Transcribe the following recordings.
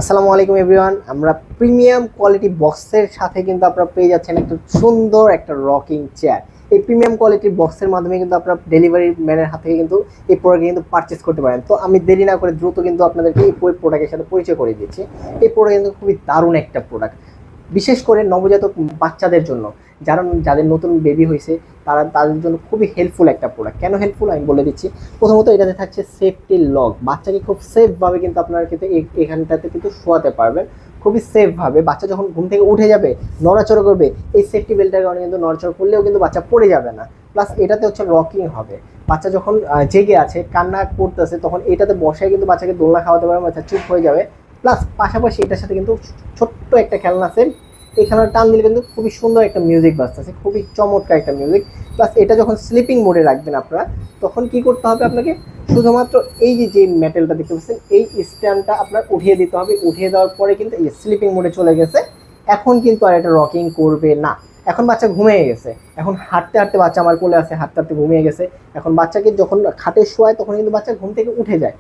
আসসালামু আলাইকুম এভরিওয়ান। আমরা প্রিমিয়াম কোয়ালিটি বক্সের সাথে কিন্তু আপনারা পেয়ে যাচ্ছেন একটা সুন্দর একটা রকিং চেয়ার। এই প্রিমিয়াম কোয়ালিটির বক্সের মাধ্যমে কিন্তু আপনারা ডেলিভারি ম্যানের হাত থেকে কিন্তু এই প্রোডাক্ট কিন্তু পারচেস করতে পারেন। তো আমি দেরি না করে দ্রুত কিন্তু আপনাদেরকে এই প্রোডাক্টের সাথে পরিচয় করে দিচ্ছি। এই প্রোডাক্ট কিন্তু খুবই দারুণ একটা প্রোডাক্ট, বিশেষ করে নবজাতক বাচ্চাদের জন্য, যাদের নতুন বেবি হয়েছে তাদের জন্য খুবই হেল্পফুল একটা প্রোডাক্ট। কেন হেল্পফুল আমি বলে দিচ্ছি। প্রথমত এটাতে থাকছে সেফটি লক, বাচ্চাকে খুব সেফভাবে কিন্তু আপনারা কিন্তু এখানটাতে কিন্তু শোয়াতে পারবেন খুবই সেফভাবে। বাচ্চা যখন ঘুম থেকে উঠে যাবে, নড়াচড়া করবে, এই সেফটি বেল্টের কারণে কিন্তু নড়াচড়া করলেও কিন্তু বাচ্চা পড়ে যাবে না। প্লাস এটাতে হচ্ছে রকিং হবে, বাচ্চা যখন জেগে আছে কান্না করতেছে তখন এটাতে বসায় কিন্তু বাচ্চাকে দোলনা খাওয়াতে পারবে, বাচ্চা চুপ হয়ে যাবে। প্লাস পাশাপাশি এটার সাথে কিন্তু ছোট্ট একটা খেলনা আছে, এই খেলনার টান দিলে কিন্তু খুবই সুন্দর একটা মিউজিক বাজতেছে, খুবই চমৎকার একটা মিউজিক। প্লাস এটা যখন স্লিপিং মোডে রাখবেন আপনারা, তখন কি করতে হবে আপনাকে, শুধুমাত্র এই যে মেটেলটা দেখতে পাচ্ছেন এই স্ট্যান্ডটা আপনার উঠিয়ে দিতে হবে। উঠিয়ে দেওয়ার পরে কিন্তু এই স্লিপিং মোডে চলে গেছে। এখন কিন্তু আর এটা রকিং করবে না। এখন বাচ্চা ঘুমিয়ে গেছে, এখন হাঁটতে হাঁটতে বাচ্চা আমার কোলে আছে, হাঁটতে হাঁটতে ঘুমিয়ে গেছে। এখন বাচ্চাকে যখন খাটে শোয়ায় তখন কিন্তু বাচ্চা ঘুম থেকে উঠে যায়।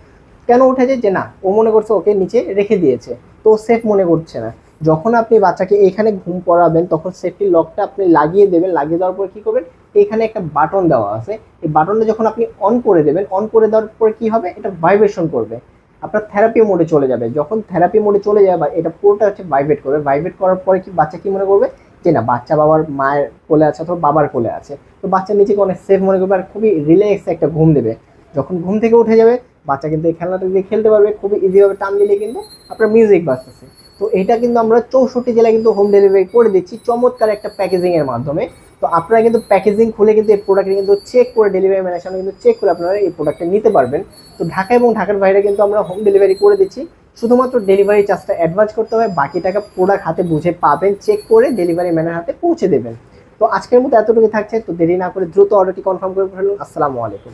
কেন উঠে যায়? যে না, ও মনে করছে ওকে নিচে রেখে দিয়েছে, তো সেফ মনে করছে না। যখন আপনি বাচ্চাকে এখানে ঘুম পড়াবেন তখন সেফটি লকটা আপনি লাগিয়ে দেবেন। লাগিয়ে দেওয়ার পর কী করবেন, এখানে একটা বাটন দেওয়া আছে, এই বাটনটা যখন আপনি অন করে দেবেন, অন করে দেওয়ার পরে কী হবে, এটা ভাইব্রেশন করবে, আপনার থেরাপি মোডে চলে যাবে। যখন থেরাপি মোডে চলে যাবে বা এটা পুরোটা হচ্ছে ভাইব্রেট করবে। ভাইব্রেট করার পরে কি বাচ্চা কি মনে করবে, যে না বাচ্চা বাবার মায়ের কোলে আছে অথবা বাবার কোলে আছে। তো বাচ্চা নিজেকে অনেক সেফ মনে করবে আর খুবই রিল্যাক্স একটা ঘুম দেবে। যখন ঘুম থেকে উঠে যাবে বাচ্চা কিন্তু এই খেলনাটা দিয়ে খেলতে পারবে, খুবই ইজিভাবে টান দিলে কিন্তু আপনার মিউজিক বাজতেছে। তো এটা কিন্তু আমরা 64 জেলায় কিন্তু হোম ডেলিভারি করে দিচ্ছি চমৎকার একটা প্যাকেজিংয়ের মাধ্যমে। তো আপনারা কিন্তু প্যাকেজিং খুলে কিন্তু এই প্রোডাক্টটা কিন্তু চেক করে, ডেলিভারি ম্যানের সামনে কিন্তু চেক করে আপনারা এই প্রোডাক্টটা নিতে পারবেন। তো ঢাকা এবং ঢাকার বাইরে কিন্তু আমরা হোম ডেলিভারি করে দিচ্ছি। শুধুমাত্র ডেলিভারি চার্জটা অ্যাডভান্স করতে হবে, বাকি টাকা প্রোডাক্ট হাতে বুঝে পাবেন, চেক করে ডেলিভারি ম্যানের হাতে পৌঁছে দেবেন। তো আজকের মতো এতটুকু থাকছে। তো দেরি না করে দ্রুত অর্ডারটি কনফার্ম করে ফেলুন। আসসালামু আলাইকুম।